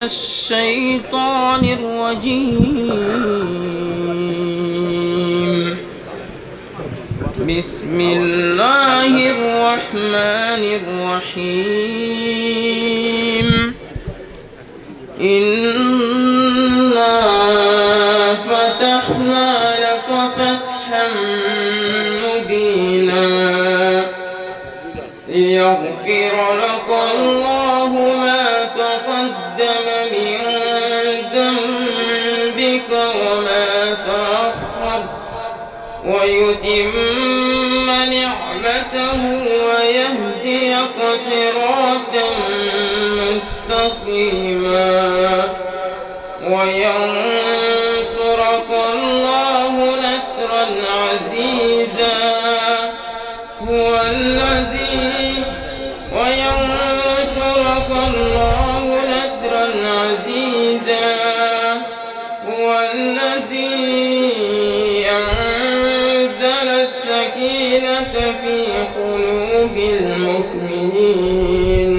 الشيطان الرجيم. بسم الله الرحمن الرحيم. إنا فتحنا لك فتحا مبينا ليغفر لك الله ما تقدم من ذنبك وما تأخر ويتم نعمته ويهديك صراطا مستقيما وينصرك الله نصرا عزيزا وينصرك الله نصرا عزيزا هو الذي أنزل السكينة في قلوب المؤمنين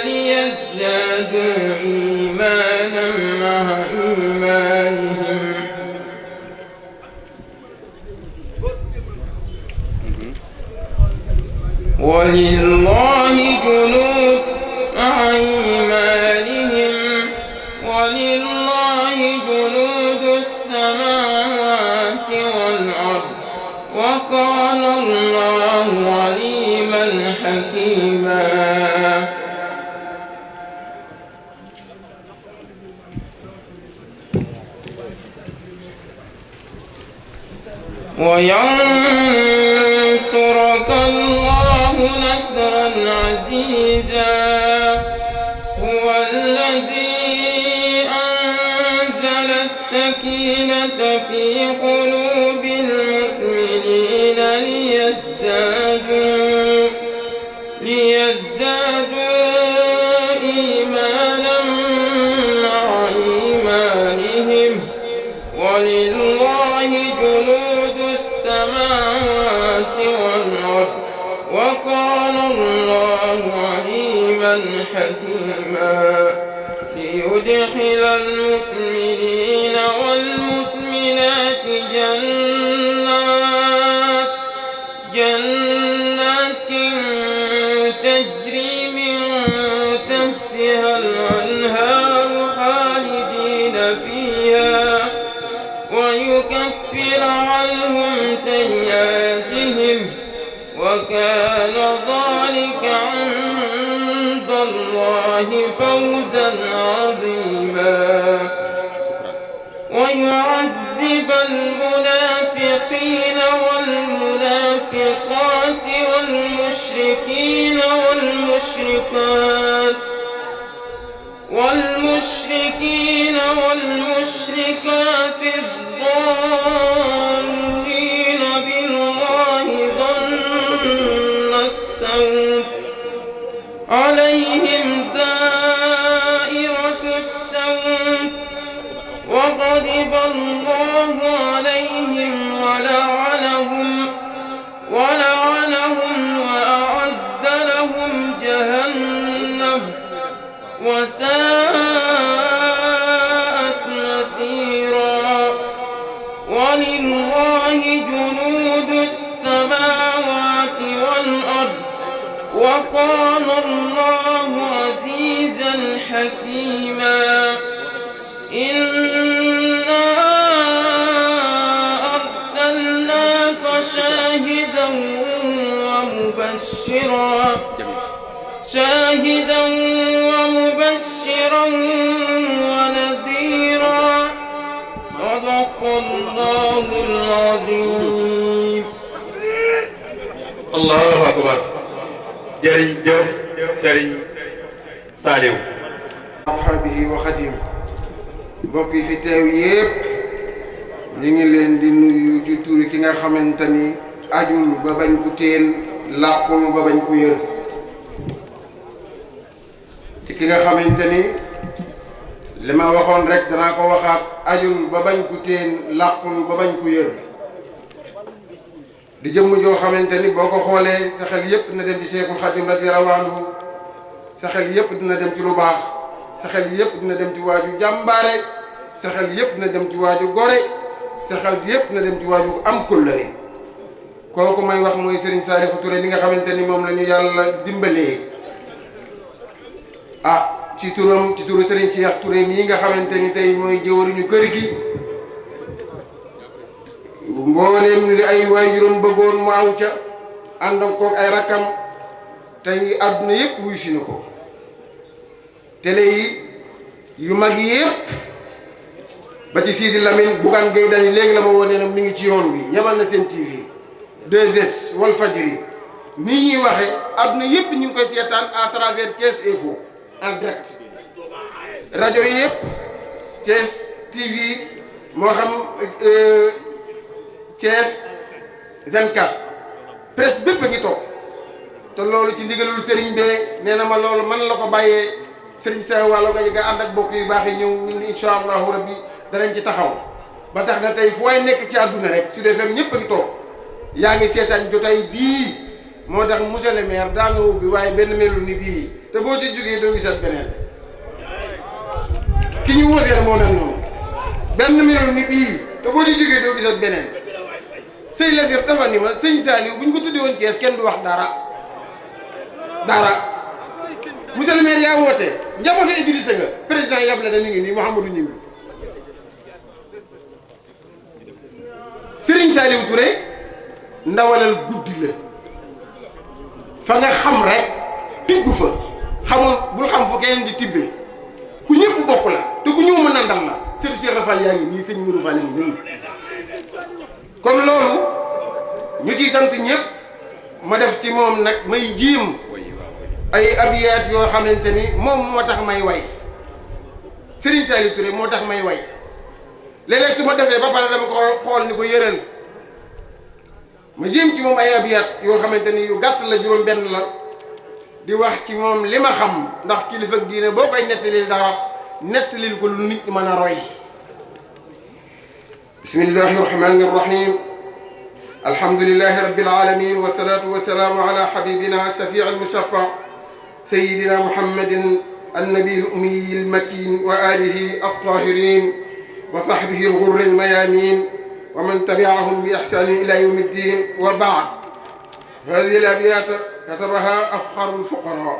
ليزدادوا إيمانا مع إيمانهم ولله جنود مع إيمانهم ولله جنود السماوات والأرض وكان الله عليما حكيما. وينصرك الله نصرا عزيزا هو الذي أنزل السكينة في قلوب المؤمنين ليزدادوا إيمانا مع إيمانهم ولله جنود السماوات والأرض وكان الله عليما حكيما. ليدخل المؤمنين والمؤمنات جنات تجري من تحتها الأنهار خالدين فيها ويكفر عنهم سيئاتهم وكان ذلك عند الله فوزا عظيما. ويعذب المنافقين والمنافقات والمشركين والمشركات الظانين بالله ظن السوء عليهم دائرة السوء وغضب الله عليهم ولعنهم وأعد لهم جهنم وساءت مصيرا. ولله جنود السماوات والأرض وكان الله عزيزا حكيما. إنا أرسلناك شاهدا ومبشرا ونذيرا. صدق الله العظيم. الله أكبر. jërëjëf Serigne Saliou. ashabihi wa xadim. mbokk yi fi teew yépp ñu ngi leen di nuyu ci turi ki nga xamante ni ajul ba bañ ku teen làqul ba bañ ku yër ci ki nga xamante ni li ma waxoon rek danaa ko waxaat ajul ba bañ ku teen làqul ba bañ ku yër di jëmm joo xamante ni boo ko xoolee sa xel yépp dina dem ci Cheikhul Khadim radiyallahu anhu sa xel yépp dina dem ci lu baax sa xel yépp dina dem ci waaju jàmbaare sa xel yépp dina dem ci waaju gore sa xel yépp dina dem ci waaju am kóllëre kooku may wax mooy Serigne Salihou Touré li nga xamante ni moom la ñu yàlla dimbalee ci turu Serigne Cheikh Touré mii nga xamante ni tey mooy jëwriñu kër gi mbooleem li ay waajuram bëggoon mu aw ca ànd ak koog ay rakkam tey àdduna yëpp wuy si na ko télé yi yu mag yëpp ba ci Sidi Lamine Bougane Gueye Dany léegi la ma wone nag mi ngi ci yoon wi yebal na seen TV 2S Walfadjri nii ñuy waxe àdduna yëpp ñu ngi koy seetaan à travers Thiès Info en direct rajo yi yëpp Thiès TV moo xam Thiès 24 presse bépp a ngi toog te loolu ci ndigalul Serigne bee nee na ma loolu man la ko bàyyee Serigne Sa wàllu nga ànd ak bokk yu baax yi ñëw ñun incha allahu rabbi danañ ci taxaw ba tax na tey fu waay nekk ci àdduna rek Sud FM ñëpp a ngi toog yaa ngi seetaan jotaay bii moo tax monsieur le maire daa nga ubbi waaye benn melul ni bii te boo ci jógee doo gisat beneen ki ñu wooteel moo mel noonu benn melul ni bii te boo ci jógee doo gisat beneen sëy Lasir dafa ni ma sëñ Saliou bu ñu ko tuddee woon Thiès kenn du wax dara monsieur le maire yaa woote njabootu Idrissa nga président yable na mi ngi nii Mouhamadou Ñimbi Serigne Saliou Touré ndawalal guddi la fa nga xam rek tibb fa xamul bul xam fu keneen di tibbee ku ñëpp bokk la te ku ñëw ma nandal la Serigne Cheikh Rafal yaa ngi nii sëñ Mourou Fall ngi nii kon loolu ñu ciy sant ñëpp ma def ci moom nag may jiim ay abiyaat yoo xamante ni moom moo tax may way Serigne Saliou Touré moo tax may way léeg-léeg su ma defee ba pare dama ko xool ni ko yëral ma jiim ci moom ay abiyaat yoo xamante ni yu gàtt la juróom benn la di wax ci moom li ma xam ndax kilifa diine boo koy nettalil dara nettalil ko lu nit ñi mën a roy bismillahi rahmani rahim alhamdulillahi rabbil alamin wa salatu wa salaamu ala habibina shafi al mushaffa sayidina muhammadin annabi al ummi al makin wa alihi al tahirin wa sahbihi al ghurri al mayamin wa man tabi'ahum bi ihsan ila yawm الدين وبعد هذه الأبيات كتبها أفخر الفقراء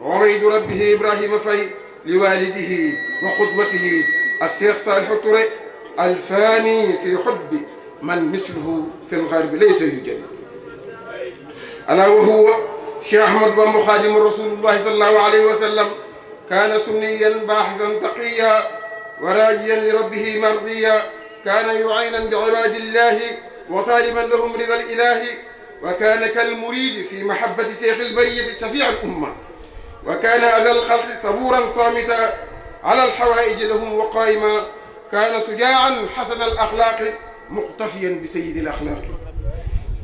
عبيد ربه إبراهيم فاي لوالده وقدوته الشيخ صالح تورé الفاني في حب من مثله في الغرب ليس يوجد ألا وهو شيخ أحمد بن خادم رسول الله صلى الله عليه وسلم كان سنيا باحثا تقيا وراجيا لربه مرضيا كان يعينا بعباد الله وطالبا لهم رضا الإله وكان كالمريد في محبة شيخ البرية شفيع الأمة وكان أذى الخلق صبورا صامتا على الحوائج لهم وقائما كان شجاعا حسن الأخلاق مقتفيا بسيد الأخلاق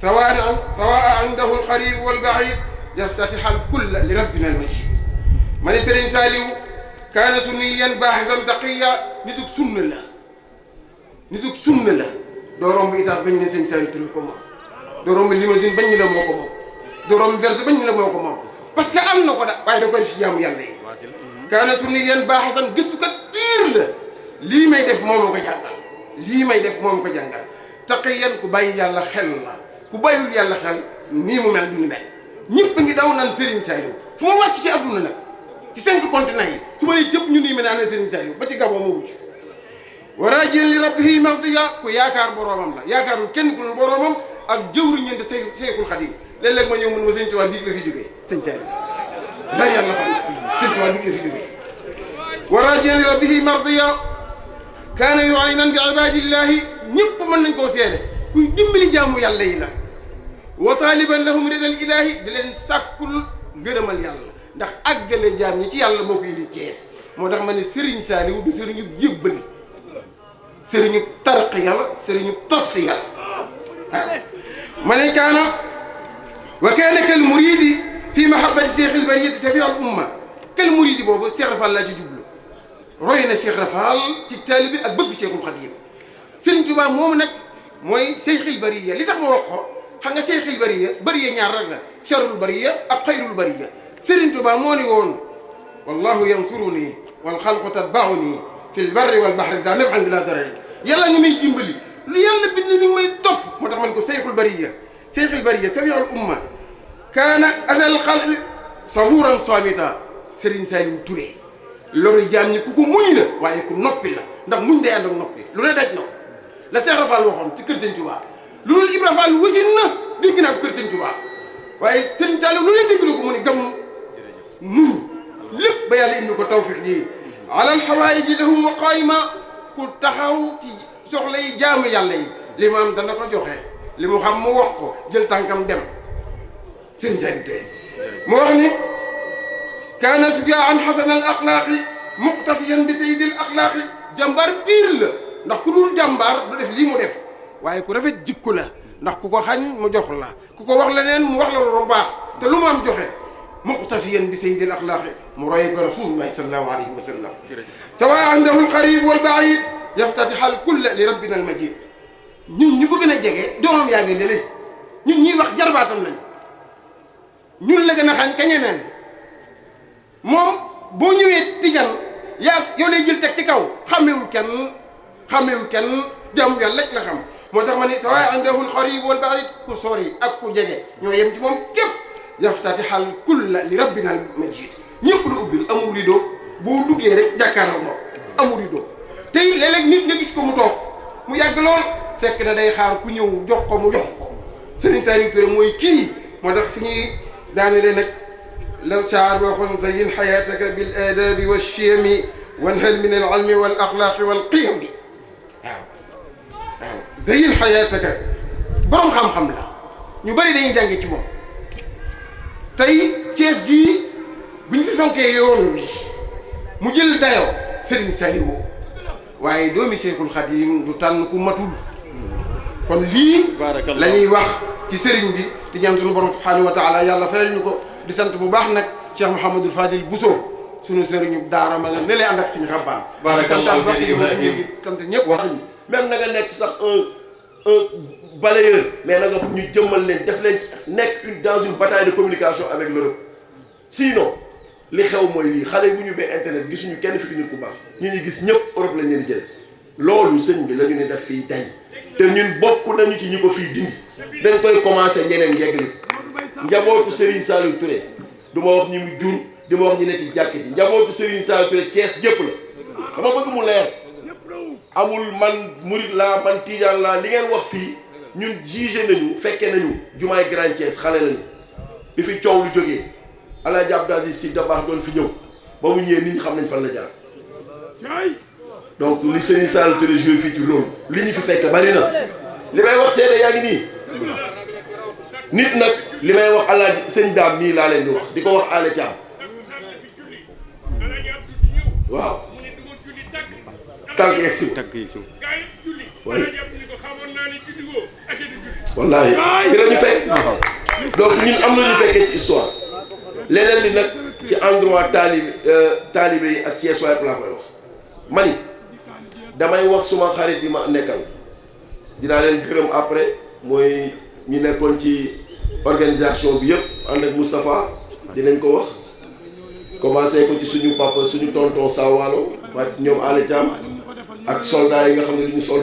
سواء عنده القريب والبعيد يفتتح الكل لربنا المجيد من Serigne Saliou كان سنيا باحثا تقيا نتوك سنة لا نتوك سنة لا doo romb itaas bañ ne sëñ Saliou Touré ko moom doo romb limousine bañ la moo ko moom doo romb verse bañ la moo ko moom parce que am na ko da waaye da koy def ci jaamu yàlla yi kaana sunniyan baaxisan gëstukat piir la lii may def moom la ko jàngal lii may def moom ko jàngal taqiyan ku bàyyi yàlla xel la ku bàyyul yàlla xel nii mu mel du ni mel ñëpp ngi daw naan Serigne Saliou fu ma wàcc ci adduna nag ci 5 continents yi su ma nee cëpp ñu nii mel ne Serigne Saliou ba ci Gabon moo mujj waraajiyan li rabbihi mardiya ku yaakaar boroomam la yaakaarul kenn ku dul boroomam ak jëwriñ ñeent Seexul Xadim léeg-léeg ma ñëw mun ma sëñ Tuubaa biig la fi jógee sëñ Saliou la yàlla xam sëñ Tuubaa biig la fi jógee waraajiyan li rabbihi mardiya kaana yu'aynan bi ibaadillahi ñëpp mën nañ koo seede kuy dimbali jaamu yàlla yi la wa taaliban lahum ridal ilaahi di leen sàkkul ngërëmal yàlla ndax àggale jaam ñi ci yàlla moo ko indi Cees moo tax ma ne Serigne Saliou du sëriñu jébbali sëriñu tarqiya la sëriñu tasfiya la ma ne kaana wa kaana kal muridi fi mahabbati Cheikh al bariyati shafi al umma kal muridi boobu Cheikh Rafal laa ci jublu roy na Cheikh Rafal ci taalibi ak bëgg Cheikhul Khadim Serigne Touba moomu nag mooy Cheikh al bariya li tax ma wax ko xam nga seexil bariya ñaar rek la charrul bariya ak xayrul bariya Serigne Touba moo ni woon wallahu yansuruni wal xalqu tatbauni fil barri wal bahri daa naf'an bila darari yàlla ñu may dimbali lu yàlla bind ni may topp moo tax man ko seexul bariya safiul umma kaana asal xalqi sabuuran saamita Serigne Saliou Touré loolu jaam ñi ku ko muñ la waaye ku noppi la ndax muñ day ànd ak noppi lu ne daj na ko la Cheikh Rafal waxoon ci kër Serigne Touba lu dul Ibra Fall wasin na dégg naa ko kër Serigne Touba waaye Serigne Saliou lu ne dégg na ko mu ne gam muñ lépp ba yàlla indi ko tawfiq ji alal xawaaiji lahu maqaayima ku taxaw ci soxla yi jaamu yàlla yi li mu am dana ko joxe li mu xam mu wax ko jël tànkam dem Serigne Saliou Touré mu wax ni kaana sujaan xasana al axlaaqi muqtafiyan bi sayyidil axlaaqi jàmbaar biir la ndax ku dul jàmbaar du def lii mu def waaye ku rafet jikko la ndax ku ko xañ mu jox la ku ko wax leneen mu wax la lu baax te lu mu am joxe muqtafiyan bi sayyidil axlaaqi mu roye ko rasulullahi sallallahu alayhi wa sallam tawaa andahu alqarib wal baid yaftatih al kulla li rabbina al majid ñun ñu ko gën a jege doomam yaa ngi ne ñun ñuy wax jarbaatam lañu ñun la gën a xañ kañeneen moom boo ñëwee Tijaan yow lay jël teg ci kaw xamewul kenn jàmm yàlla rek la xam moo tax ma ni tawaa indahul xarib wal baid ku sori ak ku jege ñoo yem ci moom képp yaftatihal kulla li rabbina al majid ñëpp la ubbil amul rideau boo duggee rek jàkkaarloo moom amul rideau tey léeg-léeg nit nga gis ko mu toog mu yàgg lool fekk na day xaar ku ñëw jox ko mu jox ko Serigne Saliou Touré mooy kii moo tax fi ñuy daanele nag law shaar boo xoon zayin xayaataka bil aadabi wa chiyami wanhal min al ilmi wal axlaaqi wal qiyami waaw zayin xayaataka borom xam-xam la ñu bëri dañuy jànge ci moom tey Thiès gii bu ñu fi fonkee yoon wi mu jël dayoo Serigne Saliou waaye doomi Cheikhul Khadim du tànn ku matul kon lii la ñuy wax ci Serigne bi di ñaan suñu borom subhanahu wa taala yàlla fayal ñu ko di sant bu baax nag Cheikh Mouhamadul Fadil Bousso suñu sëriñu daara ma nga ne lay ànd ak suñu xabbaan sant ñëpp wax ñi même na nga nekk sax un balayeur mais na nga ñu jëmmal leen def leen nekk dans une bataille de communication avec l'Europe sinon li xew mooy lii xale yi bu ñu bee internet gisuñu kenn fi nit ku baax ñu gis ñëpp Europe lañ leen di jële loolu sëñ bi la ñu ne def fii dañ te ñun bokk nañu ci ñi ko fii dindi dañ koy commencé ñeneen yeggali njabootu Serigne Saliou Touré du ma wax ñi mu jur di ma wax ñi ne ci jàkk ji njabootu Serigne Saliou Touré Thiès gépp la dama bëgg mu leer amul man murid laa man Tijaan laa li ngeen wax fii ñun jugé nañu fekke nañu jumaay Grand Thiès xale lañu bi fi coow lu jógee Alaaji Abdou Aziz Sy Dabakh doon fi ñëw ba mu ñëwee nit ñi xam nañ fan la jaar donc li Serigne Saliou Touré joué fii ci rôle li ñu fi fekk bari na li may wax seede yaa ngi nii nit nag li may wax Alaaji sëñ daam nii laa leen di wax di ko wax Alé Thiam waaw tànk yegg si waaye wallaahi fi la ñu fekk donc ñun am na ñu fekkee ci histoire leneen li nag ci endroit taalibe yi ak Thiès waaye laa koy wax mani damay wax suma xarit yi ma nekkal dinaa leen gërëm après mooy ñu nekkoon ci organisation bi yëpp ànd ak Moustapha dinañ ko wax commencé ko ci suñu papa suñu tonton Sawalo waa ñoom Alé Thiam ak soldats yi nga xam ne du ñu sol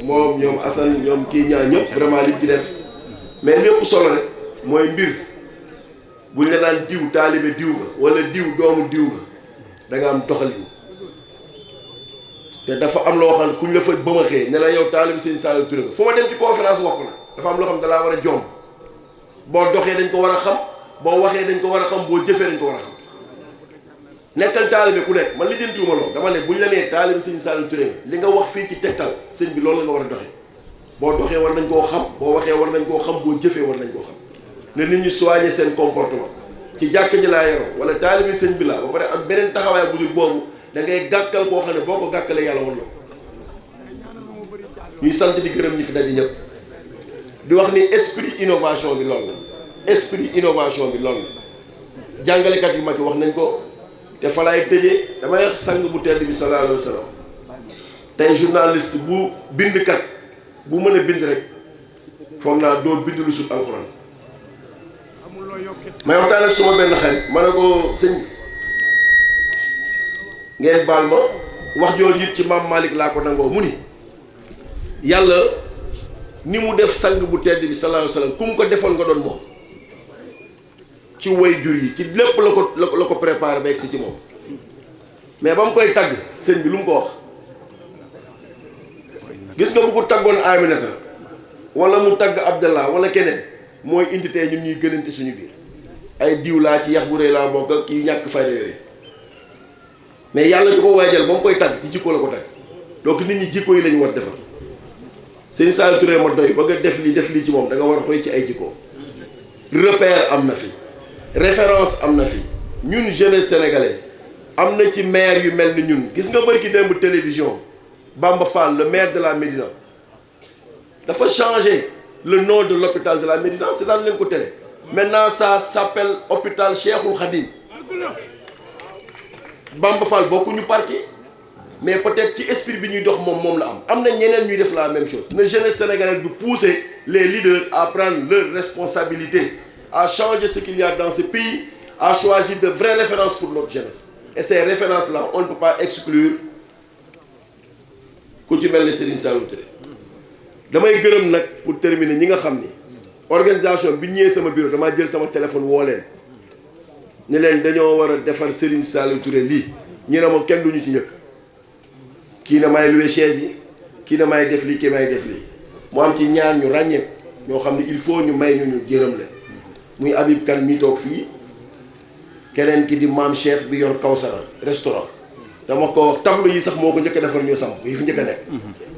moom ñoom Assane ñoom kii ñaar ñëpp vraiment liñ ci def mais lépp solo rek mooy mbir buñ la naan diw taalibe diw nga wala diw doomu diw nga da nga am doxalin te dafa am loo xam ne kuñ la fa bëmaxee ne la yow taalibe Serigne Saliou Touré nga fu ma dem ci conférence wax ko la dafa am loo xam ne dalaa war a jomb boo doxee dañ ko war a xam boo waxee dañ ko war a xam boo jëfee dañ ko war a xam nekkal taalibe ku nekk man li jëntuuma loolu dama ne buñ la nee taalibe Serigne Saliou Touré nga li nga wax fii ci tegtal sëñ bi loolu la nga war a doxee boo doxee war nañ koo xam boo waxee war nañ koo xam boo jëfee war nañ koo xam ne nit ñi soigner seen comportement ci jàkk ji laa yoroo wala taalibe sëñ bi laa ba pare am beneen taxawaay bu dul boobu da ngay gàkkal koo xam ne boo ko gàkkalee yàlla wan na ko ñuy sant di gërëm ñi fi daje ñëpp di wax ni esprit innovation bi loolu la esprit innovation bi loolu la jàngalekat yu mag yi wax nañ ko te fa laay tëjee damay wax sang bu tedd bi sallallahu alayhi wa sallam tey journaliste bu bindkat bu mën a bind rek foog naa doo bind lu sut alxuraan may waxtaan ak suma benn xarit ma ne ko sëñ bi ngeen baal ma wax jooju it ci maam Malick laa ko nangoo mu ni yàlla ni mu def sang bu tedd bi sallallahu alayhi wa sallam ku mu ko defoon nga doon moom ci way jur yi ci lépp la ko préparé ba egg si ci moom mais ba mu koy tagg sëñ bi lu mu ko wax gis nga bu ko taggoon Aminata wala mu tagg Abdallah wala keneen mooy indi tey ñun ñuy gënante suñu biir ay diw laa ci yax bu rëy laa bokk ak kii ñàkk fayda yooyu mais yàlla di ko waajal ba mu koy tagg ci jikko la ko tagg donc nit ñi jikko yi lañu war defar Serigne Saliou Touré ma doy ba nga def lii ci moom da nga war a roy ci ay jikko repère am na fi référence am na fi ñun jeunesse sénégalaise am na ci maire yu mel ni ñun gis nga bërki démb télévision Bamba Fall le maire de la Médina dafa changer le nom de l'hôpital de la Médina c'est dans leen ko télé maintenant ça s'appelle hôpital Cheikhoul Khadim Bamba Fall bokkuñu parti mais peut-être ci esprit bi ñuy dox moom la am na ñeneen ñuy def la même chose na jeunesse sénégalaise du pousser les leaders à prendre leurs responsabilités à changer ce qu'il y a dans ce pays à choisir de vraies références pour notre jeunesse et ces références là on ne peut pas exclure ku ci mel ni Serigne Saliou Touré damay gërëm nag pour terminer ñi nga xam ni organisation bi ñëwee sama bureau damaa jël sama téléphone woo leen ni leen dañoo war a defar Serigne Saliou Touré lii ñu ne ma kenn duñu ci njëkk kii na may louer chaise yi kii na may def lii kii may def lii mu am ci ñaar ñu ràññeeku ñoo xam ne il faut ñu may ñu jërëm leen muy Habib Kane mi toog fii keneen ki di maam Cheikh bi yor Kawsara restaurant dama ko wax tableau yi sax moo ko njëkk a defar ñoo samp yi fi njëkk a nekk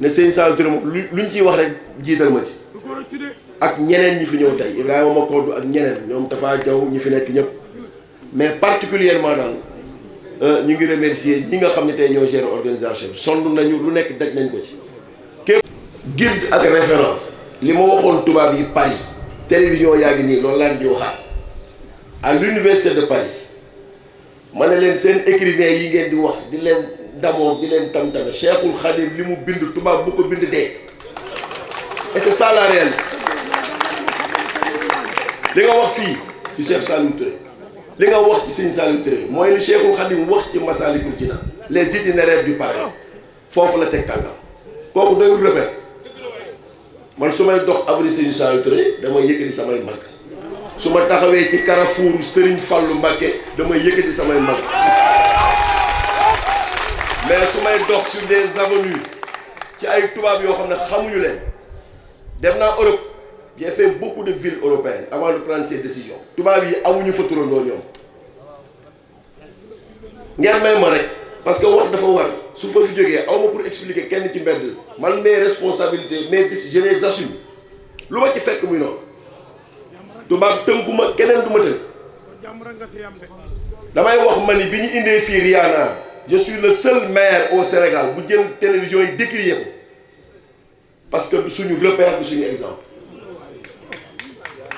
ne Serigne Saliou Touré moom luñ ciy wax rek jiital ma ci ak ñeneen ñi fi ñëw tey Ibrahima Makodou ak ñeneen ñoom Tafa Diaw ñi fi nekk ñëpp mais particulièrement daal ñu ngi remercier ñi nga xam ne tey ñoo gérer organisation bi sonn nañu lu nekk daj nañ ko ci képp guide ak référence li ma waxoon tubaab yi Paris télévision yaa ngi nii loolu laa di waxaat à l'université de Paris ma ne leen seen écrivain yi ngeen di wax di leen damoo di leen tam-tame Cheikhoul Khadim li mu bind tubaab bu ko bind dee et c'est ça la réalité li nga wax fii ci Cheikh Saliou Touré li nga wax ci Serigne Saliou Touré mooy li Cheikhoul Khadim wax ci Massalikul Jinaan les itinéraires du paradis foofu la teg tànkam kooku doyul repère man su may dox avenue Serigne Saliou Touré damay yëkkati samay mag su ma taxawee ci carrefour Serigne Fallou Mbacké damay yëkkati samay mag mais su may dox sur des avenues ci ay tubaab yoo xam ne xamuñu leen dem naa Europe j'ai fait beaucoup de villes européennes avant de prendre ces décisions tubaab yi amuñu fa turandoo ñoom ngeen may ma rek parce que wax dafa war su fa fi jógee aw ma pour expliquer kenn ci mbedd man mes responsabilités mais je les assume lu ma ci fekk muy noonu tubaab tënkuma keneen du ma tënk damay wax ma ni bi ñu indee fii Rihanna je suis le seul maire au Sénégal bu jël télévision yi décrier ko parce que du suñu repère du suñu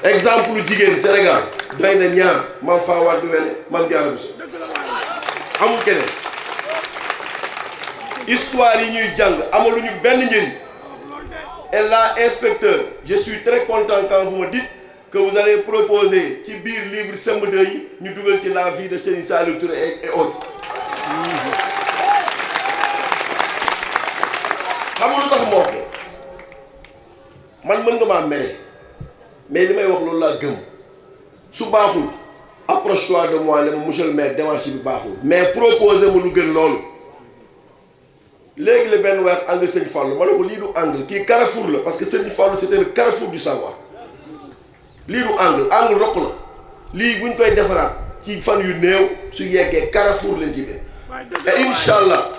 exemple lu jigéen Sénégal doy na ñaar Mame Fawade Wele Mame Diarra Bousso amul keneen histoire yi ñuy jàng amaluñu benn njëriñ et là inspecteur je suis très content quand vous me dites que vous allez proposer ci biir livre CM2 yi ñu dugal ci la vie de Serigne Saliou Touré et autres xam nga lu tax moo ko man mën nga maa mere mais li may wax loolu laa gëm su baaxul approche-toi de moi ne ma monsieur le maire démarche bi baaxul mais proposer ma lu gën loolu léegi la benn weer angle Sëñ Fallou ma ne ko lii du angle kii carrefour la parce que Sëñ Fallou c'était le carrefour du savoir lii du angle roq la lii buñ koy defaraat ci fan yu néew su yeggee carrefour lañ ci biir et incha allah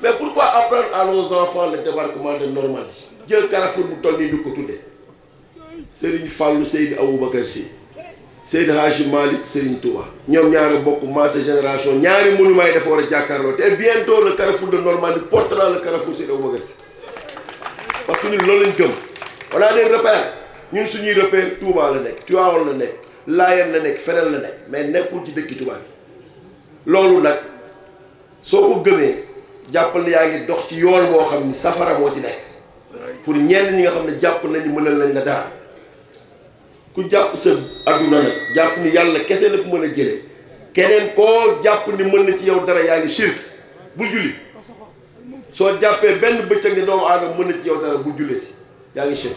mais pourquoi apprendre à nos enfants le débarquement de Normandie jël carrefour bu toll nii du ko tuddee Serigne Fallou Seydi Aboubacar Sy Seydi Hadji Malick Serigne Touba ñoom ñaari bokk masse génération ñaari monuments yi dafa war a jàkkaarloo te bientôt le carrefour de Normandie portera le carrefour Seydi Aboubacar Sy parce que ñun loolu lañ gëm on a des repères ñun suñuy repère Touba la nekk Tivaouane la nekk Layène la nekk feneen la nekk mais nekkul ci dëkki Touba bi loolu nag soo ko gëmee jàppal yaa ngi dox ci yoon boo xam ni safara moo ci nekk pour ñenn ñi nga xam ne jàpp nañu mënal lañ la dara ku jàpp sa adduna nag jàpp ni yàlla kese la fi mën a jëlee keneen koo jàpp ni mën na ci yow dara yaa ngi shirk bul julli soo jàppee benn bëccëg ne doomu aadama mën na ci yow dara bul julliti yaa ngi shirk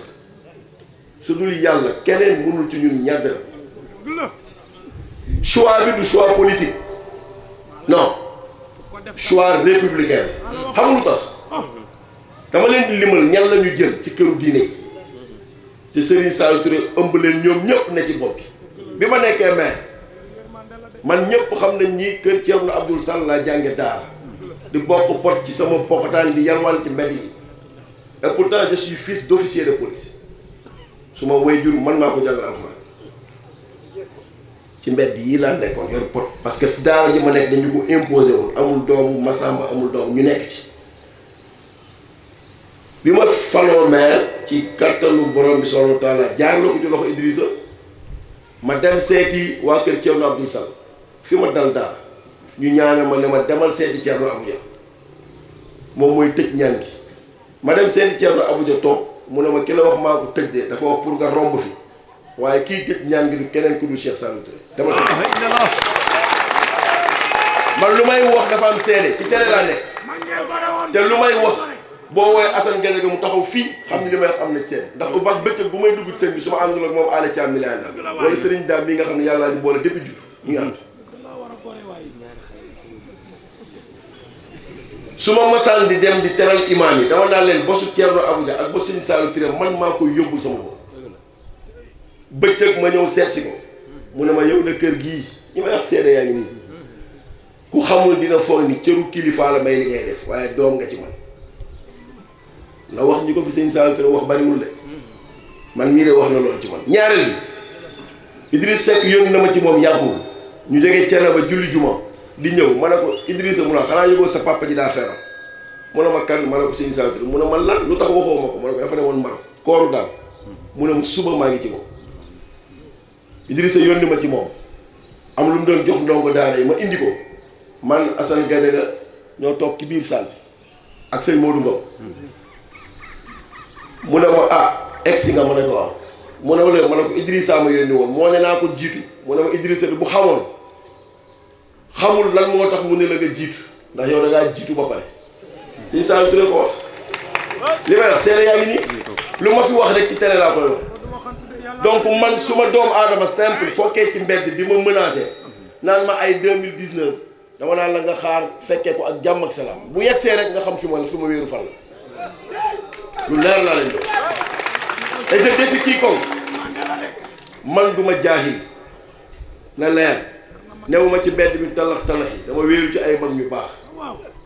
su dul yàlla keneen mënul ci ñun ñaar dara choix bi du choix politique non choix républicain xam lu tax dama leen di limal ñan la ñu jël ci këru diine yi te Serigne Saliou Touré ëmb leen ñoom ñëpp ne ci bopp bi ma nekkee maire man ñëpp xam nañ ñi kër Thierno Abdoul Sall laa jànge daara di bokk pot ci sama pokotaan di yalwaan ci mbedd yi et pourtant je suis fils d'officier de police su ma waajur man maa ko jàngal alxuraan ci mbedd yi laa nekkoon yor pot parce que daara ji ma nekk dañu ko imposé woon amul doomu Masamba amul doomu ñu nekk ci bi ma faloo maire ci kattanu borom bi subhanahu wa taala jaar la ko ci loxo Idrissa ma dem seeti waa kër Thierno Abdoul Sall fi ma dal daal ñu ñaanal ma ne ma demal seeti Thierno Abuja moom mooy tëj ñaan gi ma dem seeti Thierno Abuja toog mu ne ma ki la wax maa ko tëj de dafa wax pour nga romb fi waaye kii tëj ñaan gi du keneen ku dul Cheikh Saliou Touré demal seeti man lu may wax dafa am seede ci télé laa nekk te lu may wax boo woowee Assane Gadiaga mu taxaw fii xam ni li may wax am na ci seen ndax bu baax bëccëg bu may dugg ci seen bi su ma àndul ak moom Alé Thiam mi lay àndal wala Serigne Dame mi nga xam ne yàllaa ñu boole depuis juddu ñu ngi ànd su ma masaan di dem di teral imaam yi dama naan leen bosu Thierno Abuja ak bosu Serigne Saliou Touré man maa koy yóbbul sama bopp bëccëg ma ñëw seet si ko mu ne ma yow de kër gii ñi may wax seede yaa ngi nii ku xamul dina foog ni cëru kilifa la may li ngay def waaye doom nga ci man na wax ñi ko fi sëñ Saliou Touré wax bariwul de man mii de wax na loolu ci man ñaareel bi Idriss Seck yónni na ma ci moom yàggul ñu jógee Thiénaba julli juma di ñëw ma ne ko Idrissa mu ne xanaa yëgoo sa papa ji daa feebar mu ne ma kan ma ne ko sëñ Saliou Touré mu ne ma lan lu tax waxoo ma ko ma ne ko dafa demoon Maroc kooru daal mu ne ma suba maa ngi ci moom Idrissa yónni ma ci moom am lu mu doon jox ndongo daara yi ma indi ko man Assane Gadiaga ñoo toog ci biir salle bi ak sëñ Modou Ngom mu ne ma egsi nga ma ne ko waaw mu ne ma leen ma ne ko Idrissa ma yónni woon moo ne naa ko jiitu mu ne ma Idrissa bu xamoon xamul lan moo tax mu ne la nga jiitu ndax yow da ngaa jiitu ba pare sëñ Saliou Touré ko wax li may wax seede yaa ngi nii lu ma fi wax rek ci télé laa koy wax donc man su ma doomu aadama simple fokkee ci mbedd di ma menacé naan ma ay 2019 dama naan la nga xaar fekkee ko ak jàmm ak salaam bu yegsee rek nga xam fi ma wéeru fan la lu leer laa leen doon et je défie quiconque man duma jaahil na leer newuma ci mbedd mi talax talax yi dama wéeru ci ay mag ñu baax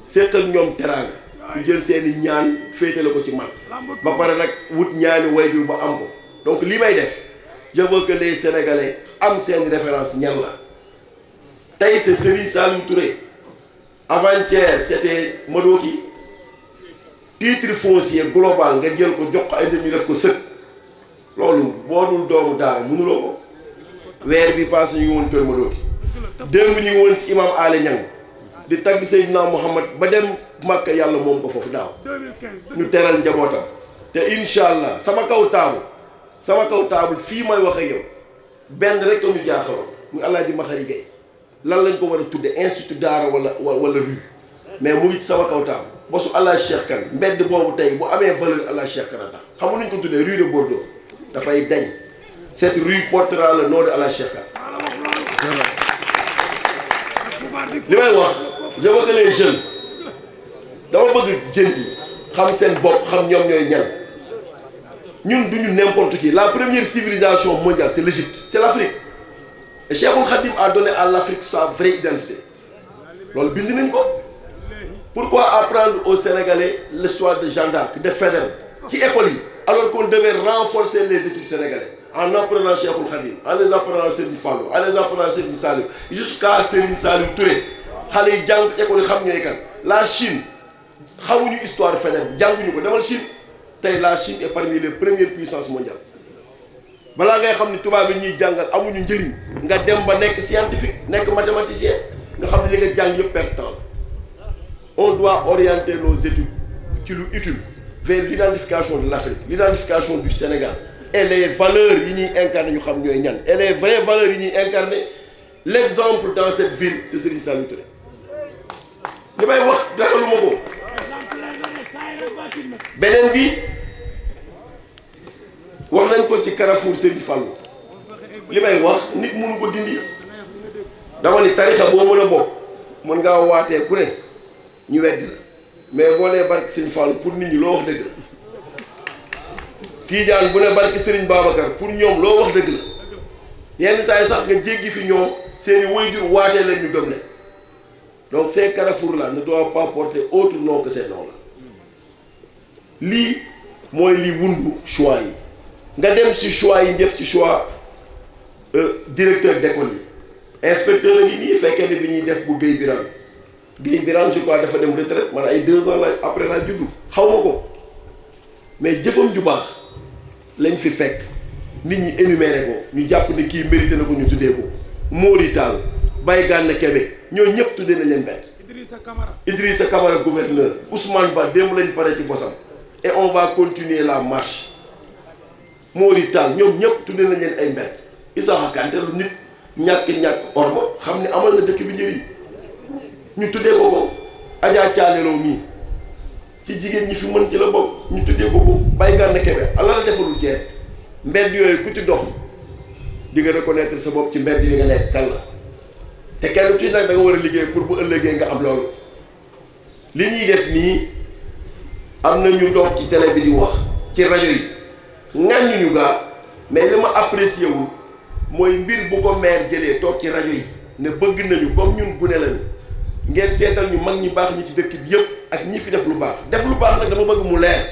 séq ak ñoom teraanga ñu jël seeni ñaan féetale ko ci man ba pare nag wut ñaani wayjur ba am ko donc li may def je veux que les Sénégalais am seen référence ñan la tey c'est Serigne Saliou Touré avant-hier c'était Madoki titre foncier global nga jël ko jox ko ay nit ñu def ko sëkk loolu boo dul doomu daara mënuloo ko weer bi paase ñu ngi woon kër Madoki démb ñu ngi woon ci imam Alé Niang di tagg Seydina Mouhamad ba dem Màkka yàlla moom ko foofu daaw ñu teral njabootam te incha allah sama kaw taabul fii may wax ak yow benn rek ko ñu jaaxaloon muy Alaaji Maxari Gay lan lañ ko war a tudde institut daara wala rue mais mu ngi ci sama kaw taabul bosu Allah Cheikh Kane mbedd boobu tey bu amee valeur Allah Cheikh Kane a tax xam nga nuñ ko tuddee rue de Bordeaux dafay dañ cette rue portera le nom de Allah Cheikh Kane li may wax je veux que les jeunes dama bëgg jën yi xam seen bopp xam ñoom ñooy ñan ñun duñu n'importe qui la première civilisation mondiale c'est l'Égypte c'est l'Afrique et Cheikhoul Khadim a donné à l'Afrique sa vraie identité loolu bind nañ ko. Pourquoi apprendre aux Sénégalais l'histoire de Jeanne d'Arc, de Faidherbe ci école yi alors qu'on devait renforcer les études sénégalaises en apprenant Cheikhoul Khadim en les apprenant Serigne Fallou en les apprenant Serigne Saliou jusqu'à Serigne Saliou Touré xale yi jàng école yi xam ñooy kan la Chine xamuñu histoire Faidherbe jànguñu ko demal Chine tey la Chine est parmi les premières puissances mondiales balaa ngay xam ni tubaab yi ñuy jàngal amuñu njëriñ nga dem ba nekk scientifique nekk mathématicien nga xam ne li nga jàng yëpp perte temps on doit orienter nos études ci lu utile vers l'identification de l'Afrique, l'identification du Sénégal et les valeurs yi ñuy incarné ñu xam ñooy ñan et les vraies valeurs yi ñuy incarné l'exemple dans cette ville c'est Serigne Saliou Touré li may wax dara lu ma ko beneen bi wax nañ ko ci Carrefour Serigne Fallou li may wax nit mënu ko dindi dama ni tarixa boo mën a bokk mën ngaa waatee ku ne ñu weddi la mais boo nee barke Serigne Fallou pour nit ñi loo wax dëgg la Tiijaan bu ne barke Serigne Babacar pour ñoom loo wax dëgg la yenn saa yi sax nga jéggi fi ñoom seeni waajur waatee leen ñu gëm leen donc ces carrefours là ne doivent pas porter autre nom que ces noms là lii mooy li wundu choix yi nga dem ci choix yi def ci choix directeur d'école yi inspecteur la nii fekkee ne bi ñuy def bu Guèye Birane je crois dafa dem retraite man ay 2 ans la après laa juddu xaw ma ko mais jëfam ju baax lañ fi fekk nit ñi énuméré ko ñu jàpp ne kii mérité na ko ñu tuddee ko Mori Tall Baye Gana Kébé ñoo ñëpp tuddee nañ leen mbett Idrissa Camara gouverneur Ousmane Ba démb lañ pare ci bosam et on va continuer la marche Mori Tall ñoom ñëpp tuddee nañ leen ay mbett Issakha Kanté lu nit ñàkk orma xam ne amal na dëkk bi njëriñ ñu tuddee ko Adja Thialelo mii ci jigéen ñi fi mën ci la bokk ñu tuddee ko Baye Gana Kébé ala la defalul Thiès mbedd yooyu ku ci dox di nga reconnaître sa bopp ci mbedd li nga nekk kan la te kenn ci nag da nga war a liggéey pour bu ëllëgee nga am loolu li ñuy def nii am na ñu toog ci télé bi di wax ci rajo yi ŋàññu ñu gaa mais li ma apprécié wul mooy mbir bu ko maire jëlee toog ci rajo yi ne bëgg nañu comme ñun gune lañu ngeen seetal ñu mag ñi baax ñi ci dëkk bi yëpp ak ñi fi def lu baax nag dama bëgg mu leer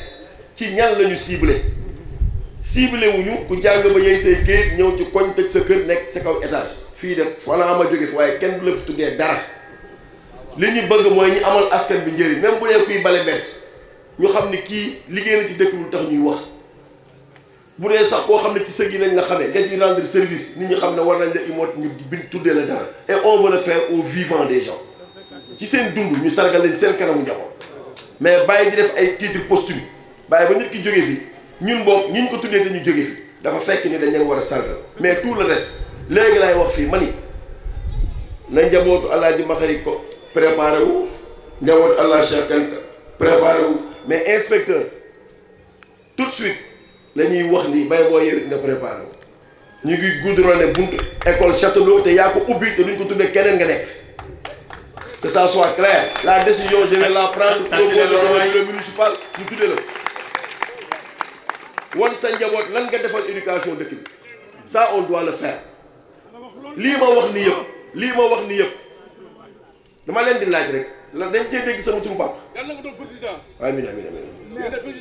ci ñan lañu ciblé wuñu ku jàng ba yey say géej ñëw ci koñ tëj sa kër nekk sa kaw étage fii de fanaa ma jóge fi waaye kenn du la fi tuddee dara li ñu bëgg mooy ñu amal askan bi njëriñ même bu dee kuy bale bett ñu xam ne kii liggéey na ci dëkk bu tax ñuy wax bu dee sax koo xam ne ci sëg yi lañ la xamee nga ci rendre service nit ñi xam ne war nañ la imoot ñu bind tuddee la dara et on veut le faire au vivant des gens ci seen dund ñu sargal leen seen kanamu njaboot mais bàyyi di def ay titre posthume bàyyi ba nit ki jóge fi ñun boog ñuñ ko tuddee te ñu jóge fi dafa fekk ni dañ leen war a sargal mais tout le reste léegi laay wax fii ma ni na njabootu Alaaji Maxari ko préparé wu njabootu Allah Cheikh Kane préparé wu mais inspecteur tout de suite la ñuy wax ni bay boo yewit nga préparé wu ñu ngi goudronné buntu école Château te yaa ko ubbi te duñ ko tuddee keneen nga nekk fi que ça soit clair la décision je vais la prendre au municipal ñu tuddee la wan sa njaboot lan nga defal éducation dëkk bi ça on doit le faire lii ma wax ni yëpp dama leen di laaj rek la dañ cee dégg sama turu papa. yàlla nga doon président. amiin.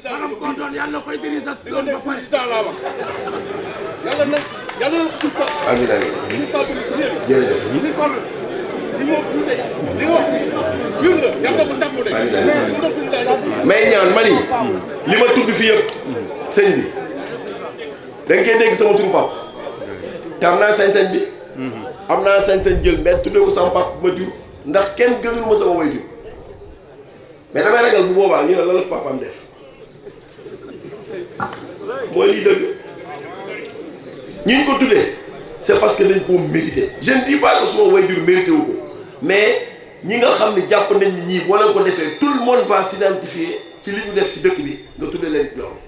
maanaam kontoon yàlla koy président ba pare. laa wax yàlla na suuf. amiin. jërëjëf. may ñaan mani li ma tudd fi yëpp sëñ bi da nga koy dégg sama turu papa te am naa sañ-sañ bi am naa sañ-sañ jël mais tuddee ko sama papa ma jur ndax kenn gënul ma sama way jur mais damay ragal bu boobaa ñu ne la la fi papaam def mooy lii dëgg ñi ñu ko tuddee c'est parce que dañ koo mérité je ne dis pas que suma way jur mérité wu ko mais ñi nga xam ne jàpp nañ ni ñii boo leen ko defee tout le monde va s'identifier ci li ñu def ci dëkk bi nga tuddee leen loolu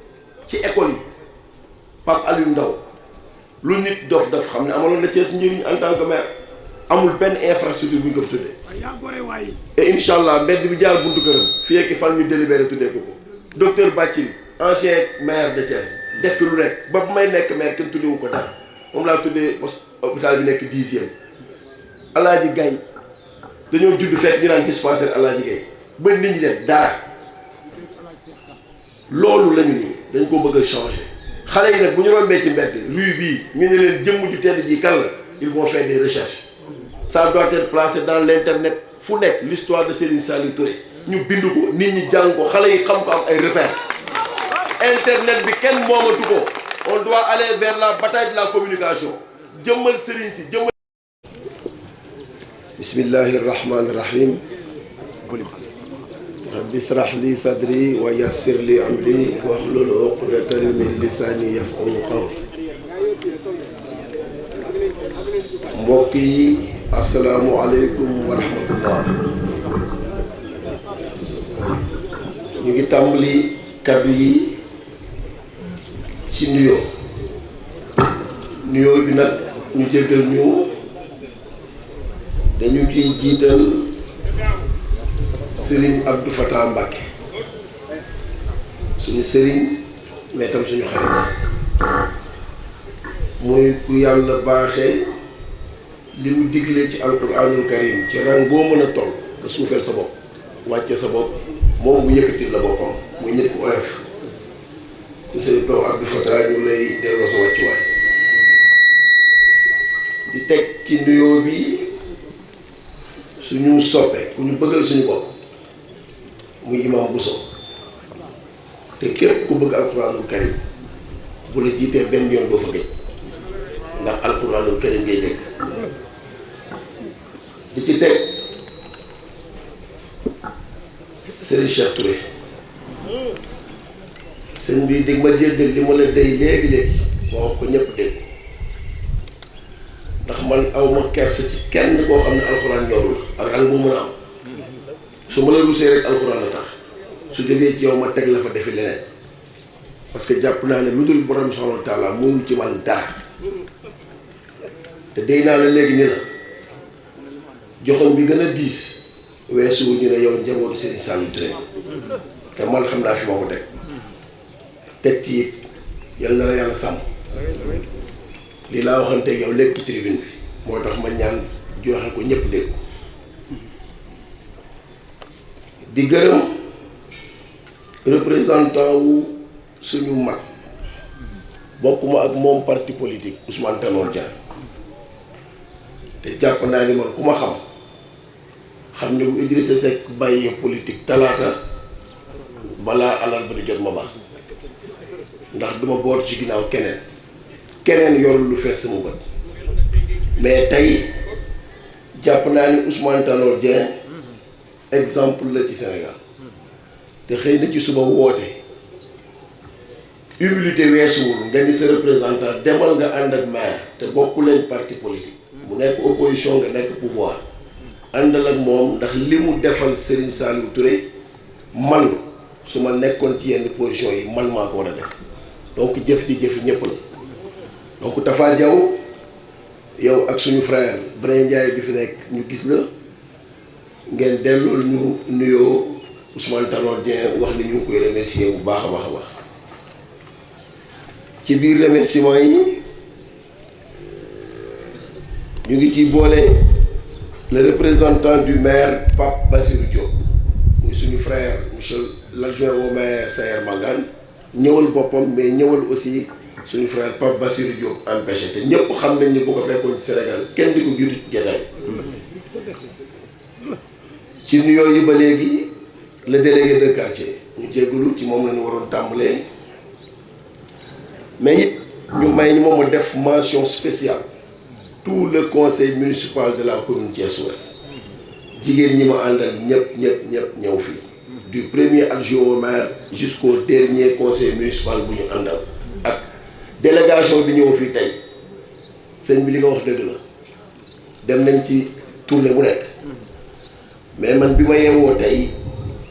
ci école yi Pape Aliou Ndaw lu nit dof xam ne amaloon na Thiès njëriñ en tant que maire amul benn infrastructure bu ñu ko fi tuddee et incha allah mbedd bi jaar buntu këram fii ak fan ñu délibéré tuddee ko docteur Bathily ancien maire de Thiès def fi lu nekk ba bu may nekk maire kenn tuddewu ko dara moom laa tuddee hôpital bi nekk 10e Alaaji Gaye dañoo judd fekk ñu naan dispensaire Alaaji Gaye ba nit ñi leen dara loolu lañu nii dañ ko bëgg a changer xale yi nag bu ñu rombee ci mbedd rue bii ñu ne leen jëmm ju tedd ji kan la ils vont faire des recherches ça doit être placé dans l'internet fu nekk l'histoire de Serigne Saliou Touré ñu bind ko nit ñi jàng ko xale yi xam ko am ay repères internet bi kenn moomatu ko on doit aller vers la bataille de la communication jëmmal Serigne si jëmmal. bismillahi rahmani rahim rabbi israh li sadri wa yassir li amri wahlul uqdatan min lisani yafqahu qawli. mbokk yi asalaamualeykum wa rahmatullah. ñu ngi tàmbali kaddu yi ci nuyoo bi nag ñu jéggal ñu dañu ciy jiital Serigne Abdou Fatah Mbacké suñu Serigne mais tam suñu xarit muy ku yàlla baaxee li mu digle ci alquranul karim ci rang boo mën a toll nga suufeel sa bopp wàcce sa bopp moom mu yëkkatil la boppam muy nit ku oyof ku say doo Abdou Fatah ñu lay delloo sa wàccuwaay di teg ci nuyoo bi suñu soppe ku ñu bëggal suñu bopp muy imam Bousso te képp ku bëgg alquranul karim bu la jiitee benn yoon doo fa gëj ndax alquranul karim ngay dégg di ci teg Serigne Cheikh Touré sëñ bi dig ma jéggal li ma la dey léegi-léegi ma wax ko ñëpp dégg ndax man aw ma kersa ci kenn koo xam ne alxuraan ñorul ak rang bu mën a am su ma la rusee rek alxuraan a tax su jógee ci yow ma teg la fa defi leneen parce que jàpp naa ne lu dul borom subhaanahu wa taala mënul ci man dara te dey naa la léegi ni la joxoñ bi gën a diis weesu ñu ne yow njabootu Serigne Saliou Touré te man xam naa fi ma ko teg ci it yal na la yàlla sàmm lii laa waxante yow léegi ci tribune bi moo tax ma ñaan joxe ko ñëpp dégg ko di gërëm représentant wu suñu mag bokkuma ak moom parti politique Ousmane Tanor Dieng te jàpp naa ni man ku ma xam ne bu Idrissa Seck bàyyee politique talaata balaa alal ba di jot ma baax ndax duma boot ci ginnaaw keneen yorul lu fees sama bët mais tey jàpp naa ni Ousmane Tanor Dieng exemple la ci Sénégal te xëy na ci suba woote humilité weesuwul nga ni sa représentant demal nga ànd ak maire te bokku leen parti politique mu nekk opposition nga nekk pouvoir àndal ak moom ndax li mu defal Serigne Saliou Touré man su ma nekkoon ci yenn position yi man maa ko war a def donc jëf ci jëfi ñëpp la donc Tafa Diaw yow ak suñu frère Brin Ndiaye bi fi nekk ñu gis la ngeen dellool ñu nuyoo Ousmane Tanor Dieng wax ni ñu ngi koy remercier bu baax a baax a baax ci biir remerciement yi ñu ngi ciy boole le représentant du maire Pape Bassirou Diop muy suñu frère monsieur l'adjoint au maire Sayer Mangane ñëwal boppam mais ñëwal aussi suñu frère Pape Bassirou Diop empêché te ñëpp xam nañ ni bu ko fekkoon ci Sénégal kenn di ko juuti jataay ci nuyoo yi ba léegi le délégué de quartier ñu jégalu ci moom la ñu waroon tàmbalee mais it ñu may ñu moom a def mention spéciale tout le conseil municipal de la commune Thiès Ouest jigéen ñi ma àndal ñëpp ñëw fii du premier adjoint au maire jusqu'au dernier conseil municipal bu ñu àndal ak délégation bi ñëw fii tey sëñ bi li nga wax dëgg la dem nañ ci tournée bu nekk mais man bi ma yeewoo tey